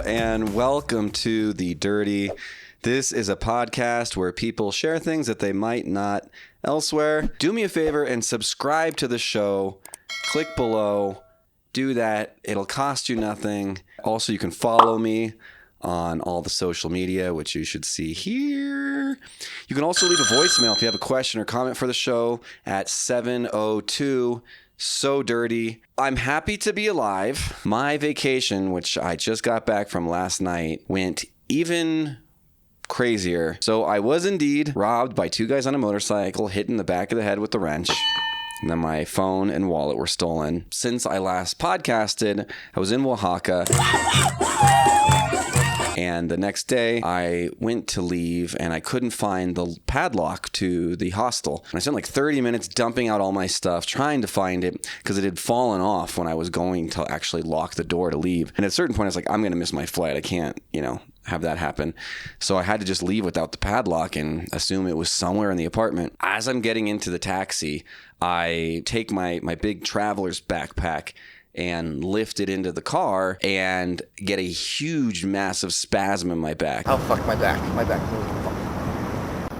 and welcome to The Dirty. This is a podcast where people share things that they might not elsewhere. Do me a favor and subscribe to the show. Click below. Do that. It'll cost you nothing. Also, you can follow me on all the social media, which you should see here. You can also leave a voicemail if you have a question or comment for the show at 702 So Dirty. I'm happy to be alive. My vacation, which I just got back from last night, went even crazier. So I was indeed robbed by two guys on a motorcycle, hit in the back of the head with the wrench. And then my phone and wallet were stolen. Since I last podcasted, I was in Oaxaca. And the next day, I went to leave, and I couldn't find the padlock to the hostel. And I spent like 30 minutes dumping out all my stuff, trying to find it, because it had fallen off when I was going to actually lock the door to leave. And at a certain point, I was like, I'm going to miss my flight. I can't, have that happen. So I had to just leave without the padlock and assume it was somewhere in the apartment. As I'm getting into the taxi, I take my big traveler's backpack and lift it into the car and get a huge, massive spasm in my back. Oh, fuck, my back. My back.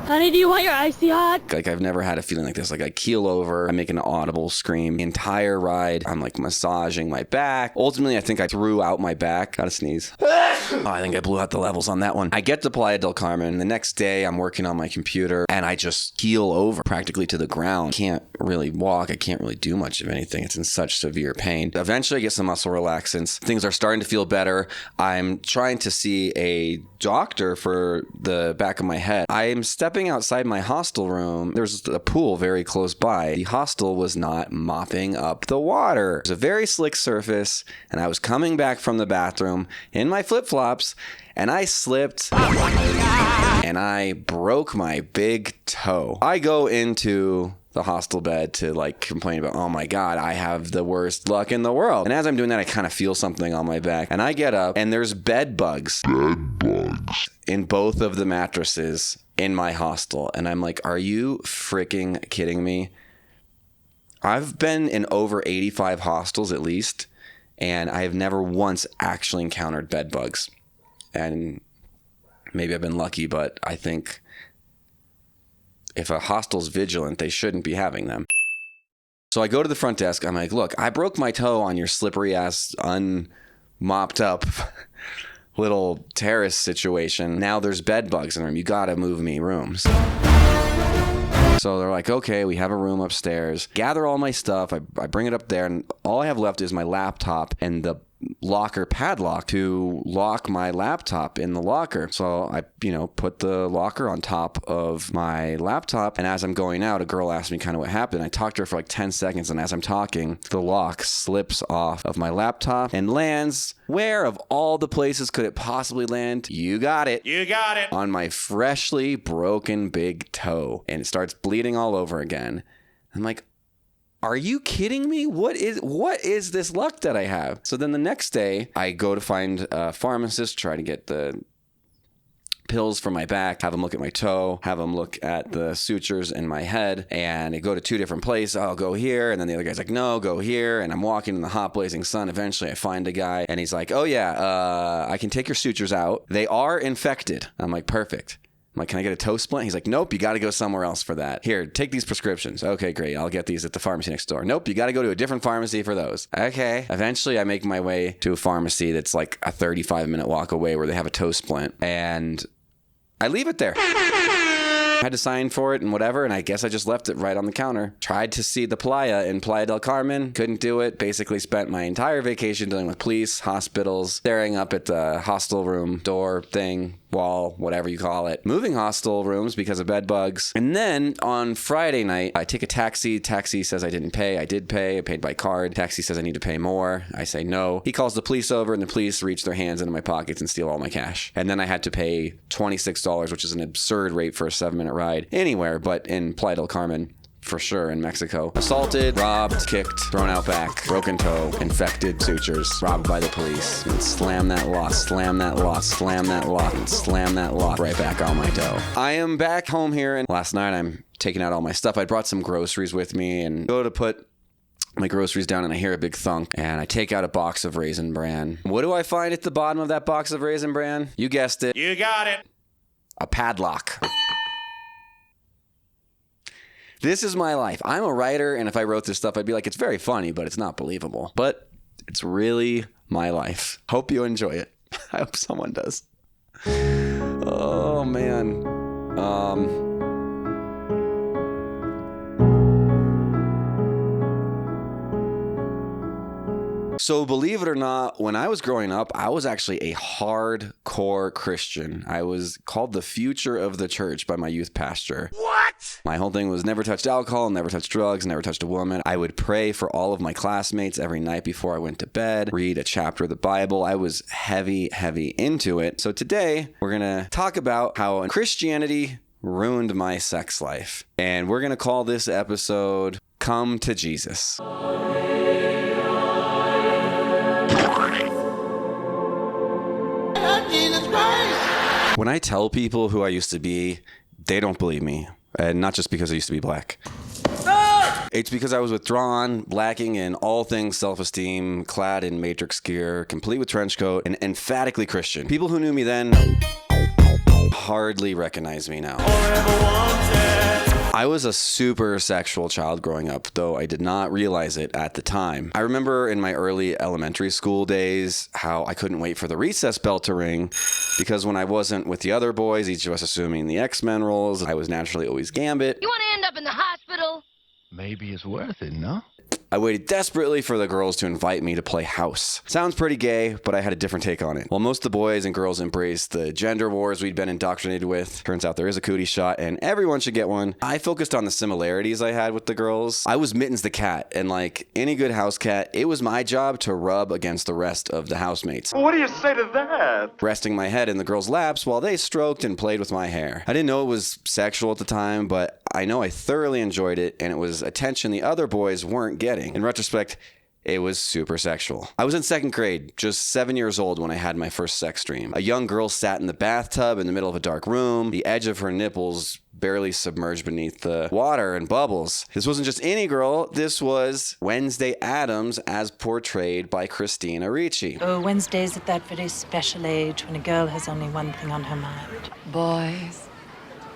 Honey, do you want your icy hot? Like, I've never had a feeling like this. Like, I keel over, I make an audible scream. The entire ride, I'm like massaging my back. Ultimately, I think I threw out my back. Gotta sneeze. I think I blew out the levels on that one. I get to Playa del Carmen. The next day, I'm working on my computer, and I just keel over practically to the ground. Can't really walk. I can't really do much of anything. It's in such severe pain. Eventually, I get some muscle relaxants. Things are starting to feel better. I'm trying to see a doctor for the back of my head. I am stepping outside my hostel room. There's a pool very close by. The hostel was not mopping up the water. It was a very slick surface, and I was coming back from the bathroom in my flip-flops, and I slipped, and I broke my big toe. I go into the hostel bed to complain about, oh my God, I have the worst luck in the world. And as I'm doing that, I kind of feel something on my back, and I get up, and there's bed bugs in both of the mattresses in my hostel. And I'm like, are you freaking kidding me? I've been in over 85 hostels at least, and I have never once actually encountered bed bugs. And maybe I've been lucky, but I think if a hostel's vigilant, they shouldn't be having them. So I go to the front desk. I'm like, look, I broke my toe on your slippery ass, unmopped up little terrace situation. Now there's bed bugs in the room. You gotta move me rooms. So they're like, okay, we have a room upstairs. Gather all my stuff. I bring it up there, and all I have left is my laptop and the locker padlock to lock my laptop in the locker. So I, put the locker on top of my laptop, and as I'm going out, a girl asked me kind of what happened. I talked to her for like 10 seconds, and as I'm talking, the lock slips off of my laptop and lands where of all the places could it possibly land? You got it. You got it. On my freshly broken big toe, and it starts bleeding all over again. I'm like, are you kidding me? What is this luck that I have? So then the next day, I go to find a pharmacist, try to get the pills for my back, have them look at my toe, have them look at the sutures in my head, and I go to two different places. I'll go here, and then the other guy's like, no, go here, and I'm walking in the hot blazing sun. Eventually, I find a guy, and he's like, oh yeah, I can take your sutures out. They are infected. I'm like, perfect. I'm like, can I get a toe splint? He's like, nope, you got to go somewhere else for that. Here, take these prescriptions. Okay, great. I'll get these at the pharmacy next door. Nope, you got to go to a different pharmacy for those. Okay. Eventually, I make my way to a pharmacy that's like a 35-minute walk away where they have a toe splint, and I leave it there. I had to sign for it and whatever, and I guess I just left it right on the counter. Tried to see the Playa in Playa del Carmen, couldn't do it. Basically spent my entire vacation dealing with police, hospitals, staring up at the hostel room door thing, wall, whatever you call it, moving hostel rooms because of bed bugs. And then on Friday night, I take a taxi. Taxi says I didn't pay. I did pay. I paid by card. Taxi says I need to pay more. I say no. He calls the police over, and the police reach their hands into my pockets and steal all my cash. And then I had to pay $26, which is an absurd rate for a 7-minute ride anywhere but in Playa del Carmen. For sure, in Mexico. Assaulted, robbed, kicked, thrown out back, broken toe, infected sutures, robbed by the police. And slam that lock, slam that lock, slam that lock, and slam that lock right back on my toe. I am back home here, and last night I'm taking out all my stuff. I brought some groceries with me and go to put my groceries down and I hear a big thunk and I take out a box of Raisin Bran. What do I find at the bottom of that box of Raisin Bran? You guessed it. You got it. A padlock. This is my life. I'm a writer, and if I wrote this stuff, I'd be like, it's very funny, but it's not believable. But it's really my life. Hope you enjoy it. I hope someone does. Oh, man. So believe it or not, when I was growing up, I was actually a hardcore Christian. I was called the future of the church by my youth pastor. What? My whole thing was never touched alcohol, never touched drugs, never touched a woman. I would pray for all of my classmates every night before I went to bed, read a chapter of the Bible. I was heavy into it. So today, we're going to talk about how Christianity ruined my sex life. And we're going to call this episode, Come to Jesus. When I tell people who I used to be, they don't believe me. And not just because I used to be black. It's because I was withdrawn, lacking in all things self-esteem, clad in matrix gear, complete with trench coat, and emphatically Christian. People who knew me then hardly recognize me now. I was a super sexual child growing up, though I did not realize it at the time. I remember in my early elementary school days how I couldn't wait for the recess bell to ring because when I wasn't with the other boys, each of us assuming the X-Men roles, I was naturally always Gambit. You want to end up in the hospital? Maybe it's worth it, no? I waited desperately for the girls to invite me to play house. Sounds pretty gay, but I had a different take on it. While most of the boys and girls embraced the gender wars we'd been indoctrinated with, turns out there is a cootie shot and everyone should get one, I focused on the similarities I had with the girls. I was Mittens the cat, and like any good house cat, it was my job to rub against the rest of the housemates. What do you say to that? Resting my head in the girls' laps while they stroked and played with my hair. I didn't know it was sexual at the time, but I know I thoroughly enjoyed it, and it was attention the other boys weren't getting. In retrospect, it was super sexual. I was in second grade, just 7 years old when I had my first sex dream. A young girl sat in the bathtub in the middle of a dark room, the edge of her nipples barely submerged beneath the water and bubbles. This wasn't just any girl, this was Wednesday Addams as portrayed by Christina Ricci. Oh, Wednesday's at that very special age when a girl has only one thing on her mind. Boys.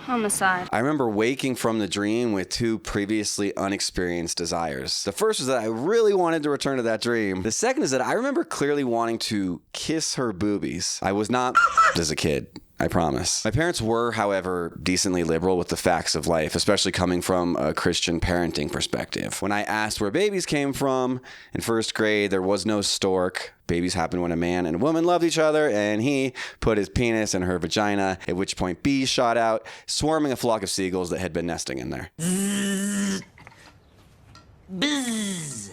Homicide. I remember waking from the dream with two previously unexperienced desires. The first was that I really wanted to return to that dream. The second is that I remember clearly wanting to kiss her boobies. I was not as a kid. I promise. My parents were, however, decently liberal with the facts of life, especially coming from a Christian parenting perspective. When I asked where babies came from, in first grade, there was no stork. Babies happened when a man and a woman loved each other, and he put his penis in her vagina, at which point bees shot out, swarming a flock of seagulls that had been nesting in there.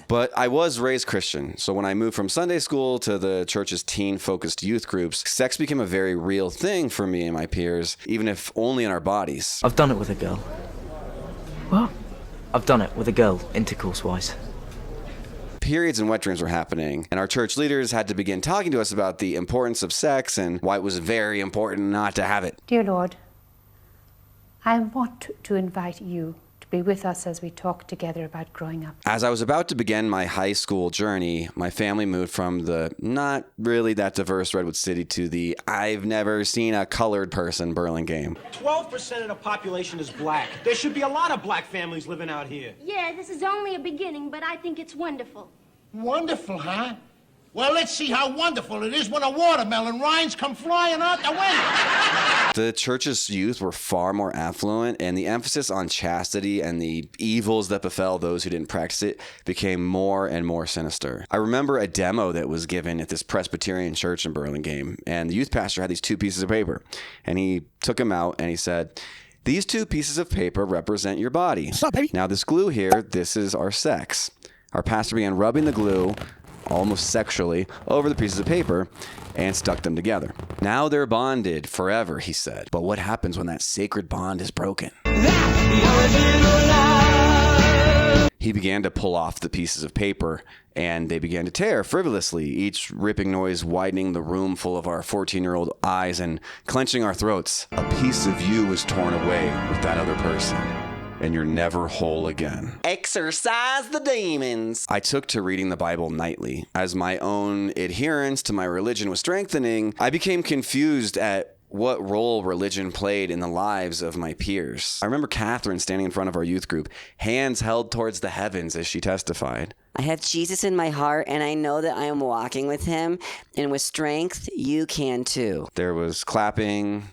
But I was raised Christian, so when I moved from Sunday school to the church's teen-focused youth groups, sex became a very real thing for me and my peers, even if only in our bodies. I've done it with a girl. What? I've done it with a girl, intercourse-wise. Periods and wet dreams were happening, and our church leaders had to begin talking to us about the importance of sex and why it was very important not to have it. Dear Lord, I want to invite you to be with us as we talk together about growing up. As I was about to begin my high school journey, my family moved from the not really that diverse Redwood City to the I've never seen a colored person Burlingame. 12% of the population is black. There should be a lot of black families living out here. Yeah, this is only a beginning, but I think it's wonderful. Wonderful, huh? Well, let's see how wonderful it is when a watermelon rinds come flying out the window. The church's youth were far more affluent, and the emphasis on chastity and the evils that befell those who didn't practice it became more and more sinister. I remember a demo that was given at this Presbyterian church in Burlingame, and the youth pastor had these two pieces of paper, and he took them out and he said, "These two pieces of paper represent your body. What's up, baby? Now this glue here, this is our sex." Our pastor began rubbing the glue, almost sexually, over the pieces of paper and stuck them together. Now they're bonded forever, he said. But what happens when that sacred bond is broken? He began to pull off the pieces of paper, and they began to tear frivolously, each ripping noise widening the room full of our 14-year-old eyes and clenching our throats. A piece of you was torn away with that other person. and you're never whole again. Exorcise the demons. I took to reading the Bible nightly. As my own adherence to my religion was strengthening, I became confused at what role religion played in the lives of my peers. I remember Catherine standing in front of our youth group, hands held towards the heavens as she testified. I have Jesus in my heart, and I know that I am walking with him, and with strength, you can too. There was clapping.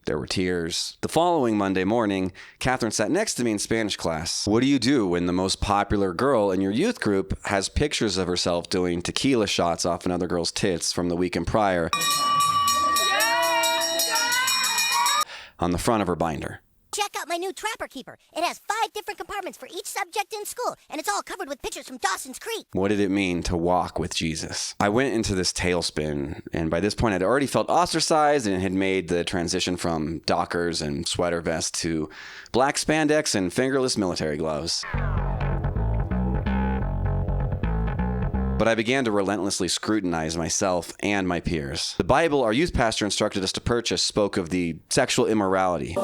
There were tears. The following Monday morning, Catherine sat next to me in Spanish class. What do you do when the most popular girl in your youth group has pictures of herself doing tequila shots off another girl's tits from the weekend prior on the front of her binder? Check out my new Trapper Keeper. It has 5 different compartments for each subject in school, and it's all covered with pictures from Dawson's Creek. What did it mean to walk with Jesus? I went into this tailspin, and by this point I'd already felt ostracized and had made the transition from Dockers and sweater vest to black spandex and fingerless military gloves. But I began to relentlessly scrutinize myself and my peers. The Bible our youth pastor instructed us to purchase spoke of the sexual immorality.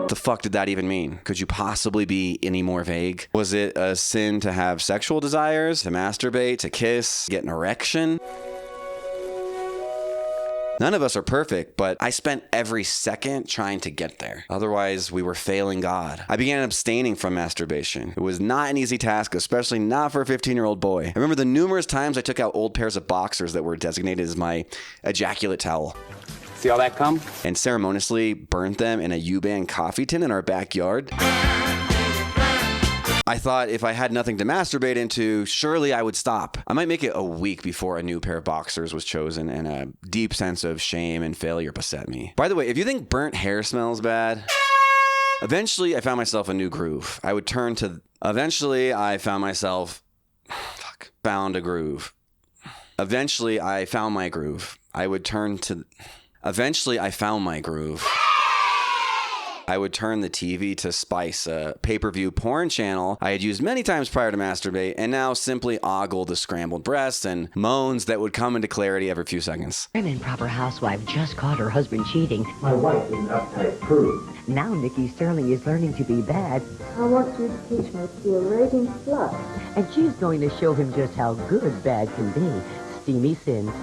The fuck did that even mean? Could you possibly be any more vague? Was it a sin to have sexual desires, to masturbate, to kiss, get an erection? None of us are perfect, but I spent every second trying to get there. Otherwise, we were failing God. I began abstaining from masturbation. It was not an easy task, especially not for a 15-year-old boy. I remember the numerous times I took out old pairs of boxers that were designated as my ejaculate towel. See all that cum? And ceremoniously burnt them in a U-Bahn coffee tin in our backyard. I thought if I had nothing to masturbate into, surely I would stop. I might make it a week before a new pair of boxers was chosen, and a deep sense of shame and failure beset me. By the way, if you think burnt hair smells bad, eventually I found myself a new groove. I would turn to... Eventually I found myself... Found a groove. Eventually I found my groove. I would turn to... Eventually, I found my groove. I would turn the TV to Spice, a pay-per-view porn channel I had used many times prior to masturbate, and now simply ogle the scrambled breasts and moans that would come into clarity every few seconds. An improper housewife just caught her husband cheating. My wife is an uptight prude. Now Nikki Sterling is learning to be bad. I want you to teach me to be a raging slut. And she's going to show him just how good bad can be. Steamy sins.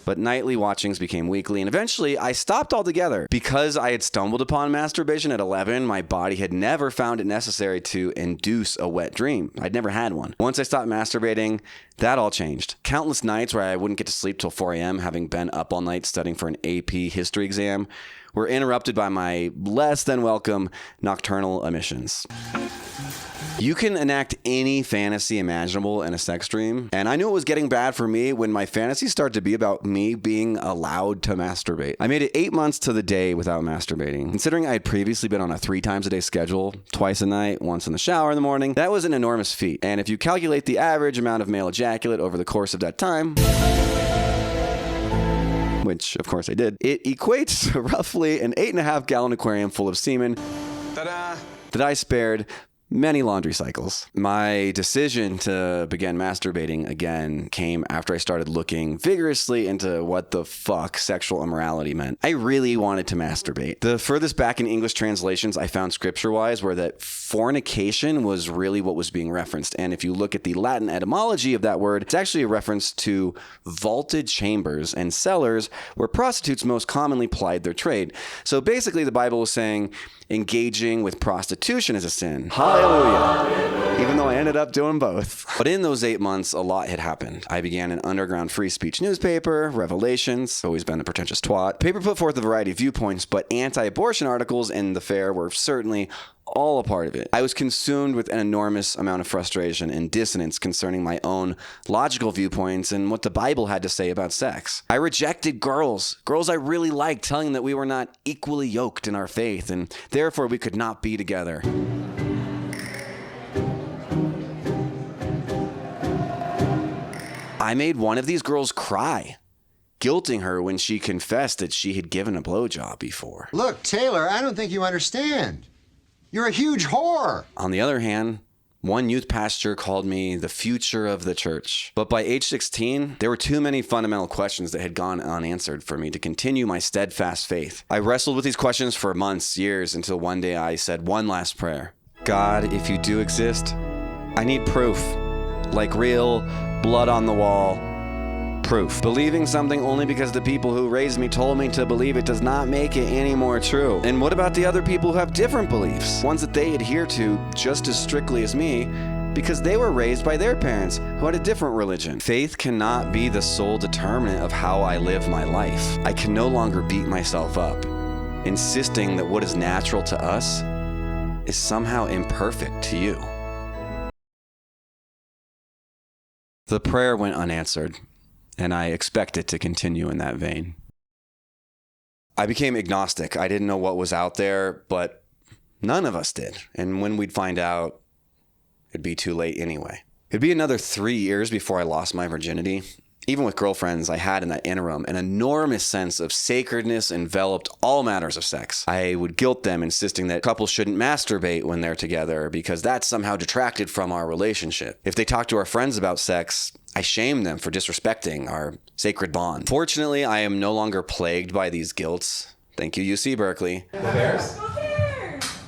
But nightly watchings became weekly, and eventually I stopped altogether. Because I had stumbled upon masturbation at 11, my body had never found it necessary to induce a wet dream. I'd never had one. Once I stopped masturbating, that all changed. Countless nights where I wouldn't get to sleep till 4 a.m., having been up all night studying for an AP history exam, were interrupted by my less than welcome nocturnal emissions. You can enact any fantasy imaginable in a sex dream, and I knew it was getting bad for me when my fantasies started to be about me being allowed to masturbate. I made it 8 months to the day without masturbating. Considering I had previously been on a 3 times a day schedule, twice a night, once in the shower in the morning, that was an enormous feat. And if you calculate the average amount of male ejaculate over the course of that time, which of course I did, it equates to roughly an 8.5 gallon aquarium full of semen that I spared many laundry cycles. My decision to begin masturbating again came after I started looking vigorously into what the fuck sexual immorality meant. I really wanted to masturbate. The furthest back in English translations I found scripture-wise were that fornication was really what was being referenced. And if you look at the Latin etymology of that word, it's actually a reference to vaulted chambers and cellars where prostitutes most commonly plied their trade. So basically the Bible was saying engaging with prostitution is a sin. Hallelujah. Even though I ended up doing both. But in those 8 months, a lot had happened. I began an underground free speech newspaper, Revelations, always been a pretentious twat. The paper put forth a variety of viewpoints, but anti-abortion articles in the Fair were certainly all a part of it. I was consumed with an enormous amount of frustration and dissonance concerning my own logical viewpoints and what the Bible had to say about sex. I rejected girls I really liked, telling them that we were not equally yoked in our faith and therefore we could not be together. I made one of these girls cry, guilting her when she confessed that she had given a blowjob before. Look, Taylor, I don't think you understand. You're a huge whore. On the other hand, One youth pastor called me the future of the church. But by age 16, there were too many fundamental questions that had gone unanswered for me to continue my steadfast faith. I wrestled with these questions for months, years, until one day I said one last prayer. God, if you do exist, I need proof. Like real, blood on the wall proof. Believing something only because the people who raised me told me to believe it does not make it any more true. And what about the other people who have different beliefs? Ones that they adhere to just as strictly as me because they were raised by their parents who had a different religion. Faith cannot be the sole determinant of how I live my life. I can no longer beat myself up, insisting that what is natural to us is somehow imperfect to you. The prayer went unanswered, and I expect it to continue in that vein. I became agnostic. I didn't know what was out there, but none of us did. And when we'd find out, it'd be too late anyway. It'd be another 3 years before I lost my virginity. Even with girlfriends I had in that interim, an enormous sense of sacredness enveloped all matters of sex. I would guilt them, insisting that couples shouldn't masturbate when they're together because that somehow detracted from our relationship. If they talked to our friends about sex, I shamed them for disrespecting our sacred bond. Fortunately, I am no longer plagued by these guilts. Thank you, UC Berkeley.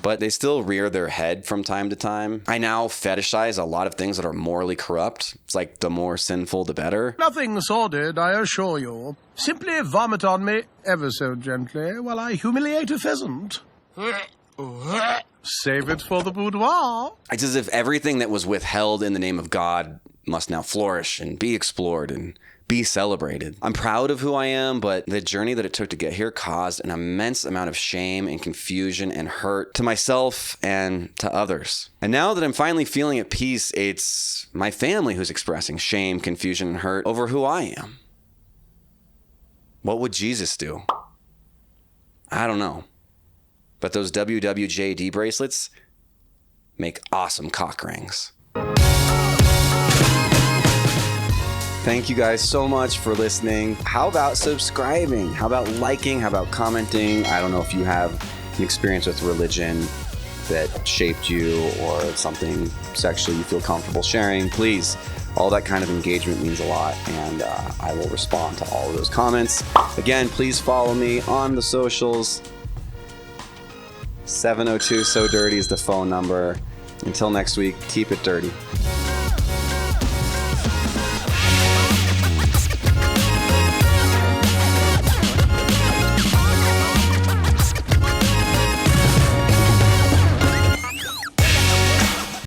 But they still rear their head from time to time. I now fetishize a lot of things that are morally corrupt. It's like the more sinful, the better. Nothing sordid, I assure you. Simply vomit on me ever so gently while I humiliate a pheasant. Save it for the boudoir. It's as if everything that was withheld in the name of God must now flourish and be explored and be celebrated. I'm proud of who I am, but the journey that it took to get here caused an immense amount of shame and confusion and hurt to myself and to others. And now that I'm finally feeling at peace, it's my family who's expressing shame, confusion, and hurt over who I am. What would Jesus do? I don't know. But those WWJD bracelets make awesome cock rings. Thank you guys so much for listening. How about subscribing? How about liking? How about commenting? I don't know if you have an experience with religion that shaped you or something sexually you feel comfortable sharing. Please, all that kind of engagement means a lot, and I will respond to all of those comments. Again, please follow me on the socials. 702 So Dirty is the phone number. Until next week, keep it dirty.